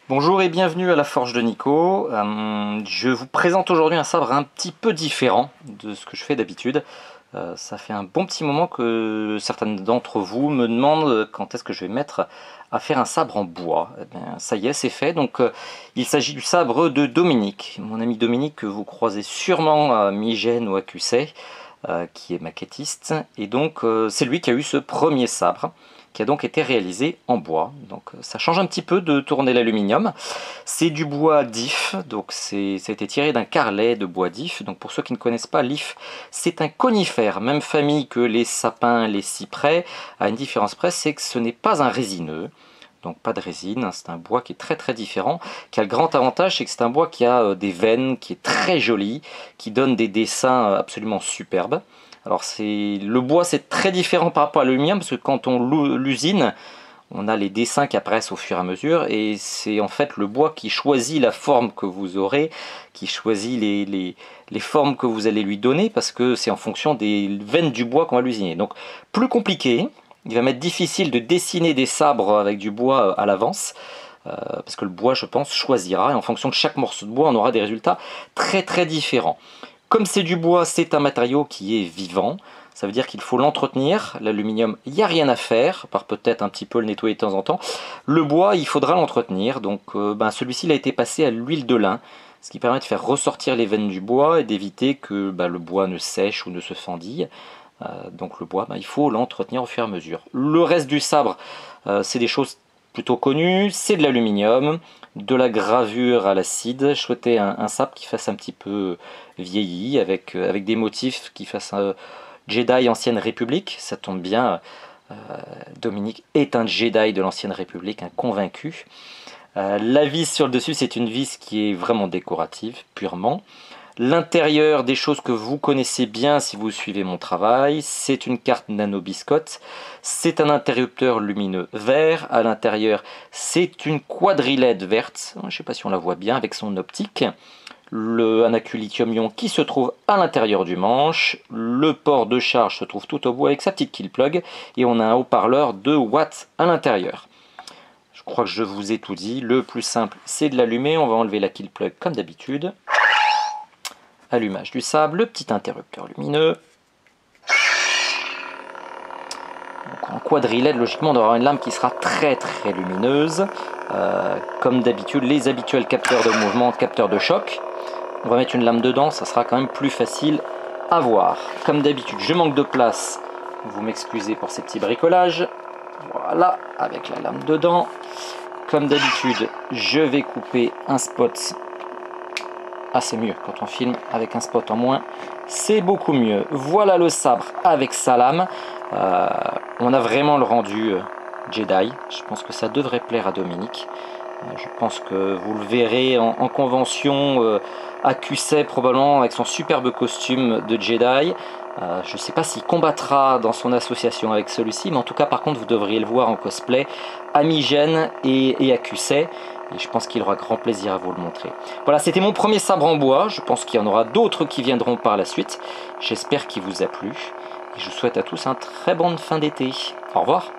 Bonjour et bienvenue à la Forge de Nico. Je vous présente aujourd'hui un sabre un petit peu différent de ce que je fais d'habitude. Ça fait un bon petit moment que certains d'entre vous me demandent quand est-ce que je vais mettre à faire un sabre en bois. Eh bien, ça y est, c'est fait. Donc, il s'agit du sabre de Dominique, mon ami Dominique que vous croisez sûrement à Migène ou à Cusset, qui est maquettiste. Et donc, c'est lui qui a eu ce premier sabre, qui a donc été réalisé en bois. Donc ça change un petit peu de tourner l'aluminium. C'est du bois d'if, donc ça a été tiré d'un carrelet de bois d'if. Donc pour ceux qui ne connaissent pas, l'if, c'est un conifère, même famille que les sapins, les cyprès. À une différence près, c'est que ce n'est pas un résineux. Donc pas de résine, c'est un bois qui est très très différent, qui a le grand avantage, c'est que c'est un bois qui a des veines, qui est très joli, qui donne des dessins absolument superbes. Alors le bois, c'est très différent par rapport à l'aluminium, parce que quand on l'usine, on a les dessins qui apparaissent au fur et à mesure, et c'est en fait le bois qui choisit la forme que vous aurez, qui choisit les formes que vous allez lui donner, parce que c'est en fonction des veines du bois qu'on va l'usiner. Donc plus compliqué, il va m'être difficile de dessiner des sabres avec du bois à l'avance, parce que le bois, je pense, choisira, et en fonction de chaque morceau de bois, on aura des résultats très très différents. Comme c'est du bois, c'est un matériau qui est vivant. Ça veut dire qu'il faut l'entretenir. L'aluminium, il n'y a rien à faire, à part peut-être un petit peu le nettoyer de temps en temps. Le bois, il faudra l'entretenir. Donc celui-ci il a été passé à l'huile de lin, ce qui permet de faire ressortir les veines du bois et d'éviter que le bois ne sèche ou ne se fendille. Donc le bois, il faut l'entretenir au fur et à mesure. Le reste du sabre, c'est des choses plutôt connues. C'est de l'aluminium, de la gravure à l'acide. Je souhaitais un sabre qui fasse un petit peu vieilli, avec des motifs qui fassent Jedi Ancienne République. Ça tombe bien, Dominique est un Jedi de l'Ancienne République, un convaincu. La vis sur le dessus, c'est une vis qui est vraiment décorative, purement. L'intérieur, des choses que vous connaissez bien si vous suivez mon travail, c'est une carte nano biscotte, c'est un interrupteur lumineux vert, à l'intérieur c'est une quadrillette verte, je ne sais pas si on la voit bien avec son optique, un accu lithium-ion qui se trouve à l'intérieur du manche, le port de charge se trouve tout au bout avec sa petite kill plug, et on a un haut-parleur 2 watts à l'intérieur. Je crois que je vous ai tout dit, le plus simple c'est de l'allumer, on va enlever la kill plug comme d'habitude. Allumage du sable, le petit interrupteur lumineux. Donc en quadrillette, logiquement, on aura une lame qui sera très très lumineuse. Comme d'habitude, les habituels capteurs de mouvement, capteurs de choc. On va mettre une lame dedans, ça sera quand même plus facile à voir. Comme d'habitude, je manque de place. Vous m'excusez pour ces petits bricolages. Voilà, avec la lame dedans. Comme d'habitude, je vais couper un spot. Ah, c'est mieux quand on filme avec un spot en moins, c'est beaucoup mieux. Voilà le sabre avec sa lame. On a vraiment le rendu Jedi. Je pense que ça devrait plaire à Dominique. Je pense que vous le verrez en convention à Cusset, probablement avec son superbe costume de Jedi. Je ne sais pas s'il combattra dans son association avec celui-ci, mais en tout cas, par contre, vous devriez le voir en cosplay à Migène et à Cusset. Et je pense qu'il aura grand plaisir à vous le montrer. Voilà, c'était mon premier sabre en bois. Je pense qu'il y en aura d'autres qui viendront par la suite. J'espère qu'il vous a plu. Et je vous souhaite à tous une très bonne fin d'été. Au revoir.